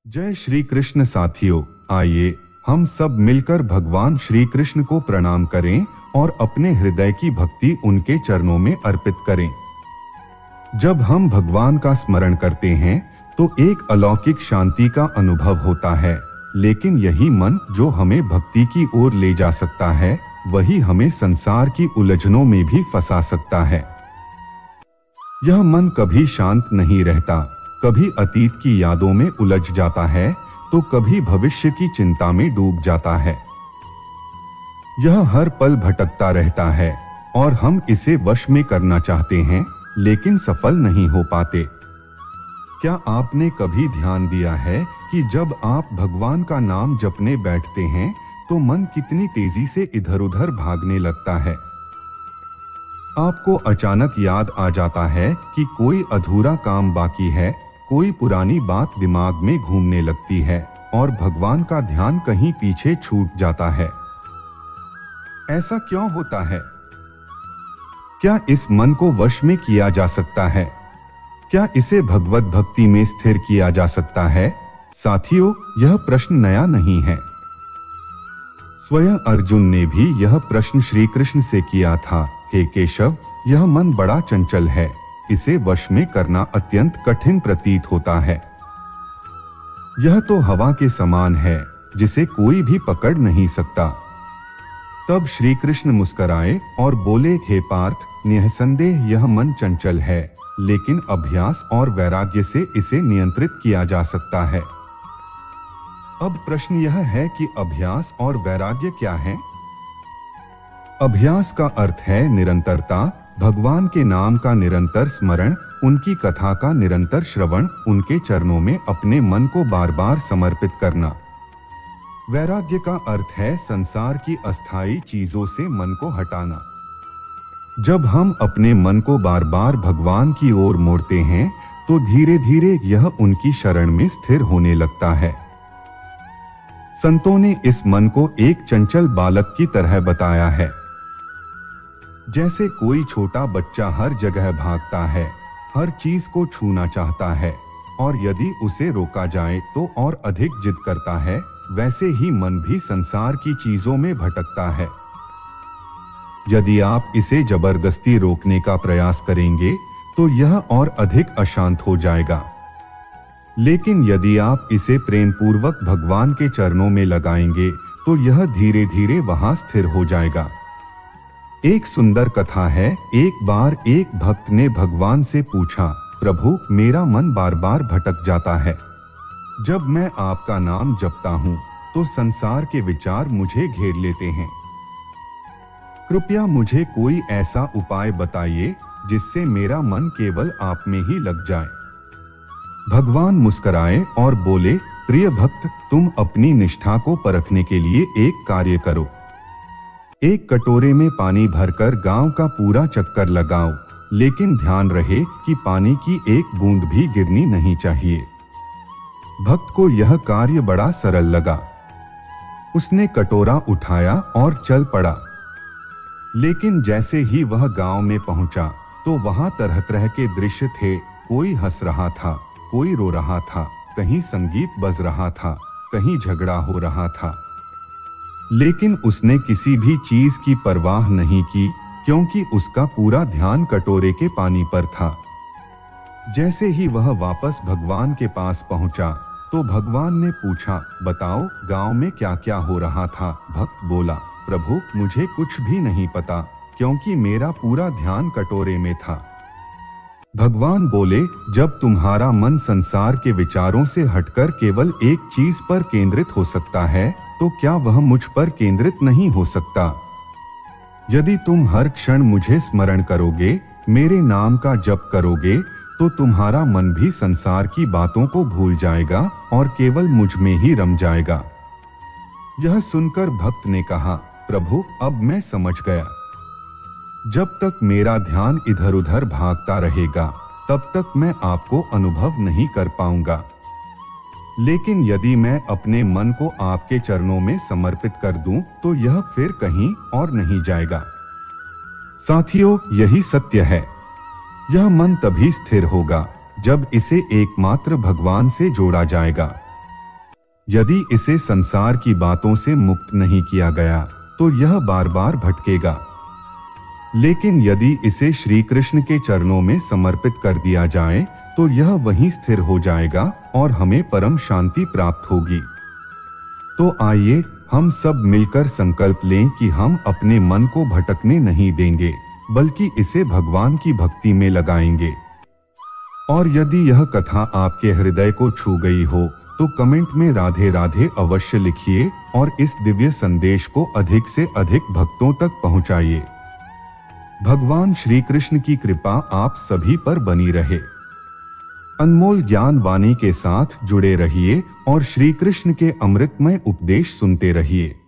जय श्री कृष्ण साथियों, आइए हम सब मिलकर भगवान श्री कृष्ण को प्रणाम करें और अपने हृदय की भक्ति उनके चरणों में अर्पित करें। जब हम भगवान का स्मरण करते हैं तो एक अलौकिक शांति का अनुभव होता है, लेकिन यही मन जो हमें भक्ति की ओर ले जा सकता है, वही हमें संसार की उलझनों में भी फंसा सकता है। यह मन कभी शांत नहीं रहता, कभी अतीत की यादों में उलझ जाता है तो कभी भविष्य की चिंता में डूब जाता है। यह हर पल भटकता रहता है और हम इसे वश में करना चाहते हैं, लेकिन सफल नहीं हो पाते। क्या आपने कभी ध्यान दिया है कि जब आप भगवान का नाम जपने बैठते हैं तो मन कितनी तेजी से इधर उधर भागने लगता है? आपको अचानक याद आ जाता है कि कोई अधूरा काम बाकी है, कोई पुरानी बात दिमाग में घूमने लगती है और भगवान का ध्यान कहीं पीछे छूट जाता है। ऐसा क्यों होता है? क्या इस मन को वश में किया जा सकता है? क्या इसे भगवत भक्ति में स्थिर किया जा सकता है? साथियों, यह प्रश्न नया नहीं है। स्वयं अर्जुन ने भी यह प्रश्न श्री कृष्ण से किया था, हे केशव, यह मन बड़ा चंचल है, इसे वश में करना अत्यंत कठिन प्रतीत होता है। यह तो हवा के समान है, जिसे कोई भी पकड़ नहीं सकता। तब श्री कृष्ण मुस्कुराए और बोले, हे पार्थ, निःसंदेह यह मन चंचल है, लेकिन अभ्यास और वैराग्य से इसे नियंत्रित किया जा सकता है। अब प्रश्न यह है कि अभ्यास और वैराग्य क्या है? अभ्यास का अर्थ है निरंतरता, भगवान के नाम का निरंतर स्मरण, उनकी कथा का निरंतर श्रवण, उनके चरणों में अपने मन को बार बार समर्पित करना। वैराग्य का अर्थ है संसार की अस्थायी चीजों से मन को हटाना। जब हम अपने मन को बार बार भगवान की ओर मोड़ते हैं तो धीरे धीरे यह उनकी शरण में स्थिर होने लगता है। संतों ने इस मन को एक चंचल बालक की तरह बताया है। जैसे कोई छोटा बच्चा हर जगह भागता है, हर चीज को छूना चाहता है और यदि उसे रोका जाए तो और अधिक जिद करता है, वैसे ही मन भी संसार की चीजों में भटकता है। यदि आप इसे जबरदस्ती रोकने का प्रयास करेंगे तो यह और अधिक अशांत हो जाएगा। लेकिन यदि आप इसे प्रेम पूर्वक भगवान के चरणों में लगाएंगे तो यह धीरे धीरे वहां स्थिर हो जाएगा। एक सुंदर कथा है। एक बार एक भक्त ने भगवान से पूछा, प्रभु, मेरा मन बार बार भटक जाता है। जब मैं आपका नाम जपता हूँ तो संसार के विचार मुझे घेर लेते हैं। कृपया मुझे कोई ऐसा उपाय बताइए जिससे मेरा मन केवल आप में ही लग जाए। भगवान मुस्कुराए और बोले, प्रिय भक्त, तुम अपनी निष्ठा को परखने के लिए एक कार्य करो। एक कटोरे में पानी भरकर गांव का पूरा चक्कर लगाओ, लेकिन ध्यान रहे कि पानी की एक बूंद भी गिरनी नहीं चाहिए। भक्त को यह कार्य बड़ा सरल लगा। उसने कटोरा उठाया और चल पड़ा। लेकिन जैसे ही वह गांव में पहुंचा तो वहां तरह तरह के दृश्य थे। कोई हंस रहा था, कोई रो रहा था, कहीं संगीत बज रहा था, कहीं झगड़ा हो रहा था। लेकिन उसने किसी भी चीज की परवाह नहीं की, क्योंकि उसका पूरा ध्यान कटोरे के पानी पर था। जैसे ही वह वापस भगवान के पास पहुंचा तो भगवान ने पूछा, बताओ गांव में क्या क्या हो रहा था? भक्त बोला, प्रभु, मुझे कुछ भी नहीं पता, क्योंकि मेरा पूरा ध्यान कटोरे में था। भगवान बोले, जब तुम्हारा मन संसार के विचारों से हटकर केवल एक चीज पर केंद्रित हो सकता है तो क्या वह मुझ पर केंद्रित नहीं हो सकता? यदि तुम हर क्षण मुझे स्मरण करोगे, मेरे नाम का जप करोगे, तो तुम्हारा मन भी संसार की बातों को भूल जाएगा और केवल मुझ में ही रम जाएगा। यह सुनकर भक्त ने कहा, प्रभु, अब मैं समझ गया। जब तक मेरा ध्यान इधर उधर भागता रहेगा, तब तक मैं आपको अनुभव नहीं कर पाऊंगा। लेकिन यदि मैं अपने मन को आपके चरणों में समर्पित कर दूं, तो यह फिर कहीं और नहीं जाएगा। साथियों, यही सत्य है। यह मन तभी स्थिर होगा जब इसे एकमात्र भगवान से जोड़ा जाएगा। यदि इसे संसार की बातों से मुक्त नहीं किया गया तो यह बार बार भटकेगा। लेकिन यदि इसे श्री कृष्ण के चरणों में समर्पित कर दिया जाए तो यह वहीं स्थिर हो जाएगा और हमें परम शांति प्राप्त होगी। तो आइए हम सब मिलकर संकल्प लें कि हम अपने मन को भटकने नहीं देंगे, बल्कि इसे भगवान की भक्ति में लगाएंगे। और यदि यह कथा आपके हृदय को छू गई हो तो कमेंट में राधे राधे अवश्य लिखिए और इस दिव्य संदेश को अधिक से अधिक भक्तों तक पहुंचाइए। भगवान श्री कृष्ण की कृपा आप सभी पर बनी रहे। अनमोल ज्ञान वाणी के साथ जुड़े रहिए और श्री कृष्ण के अमृतमय उपदेश सुनते रहिए।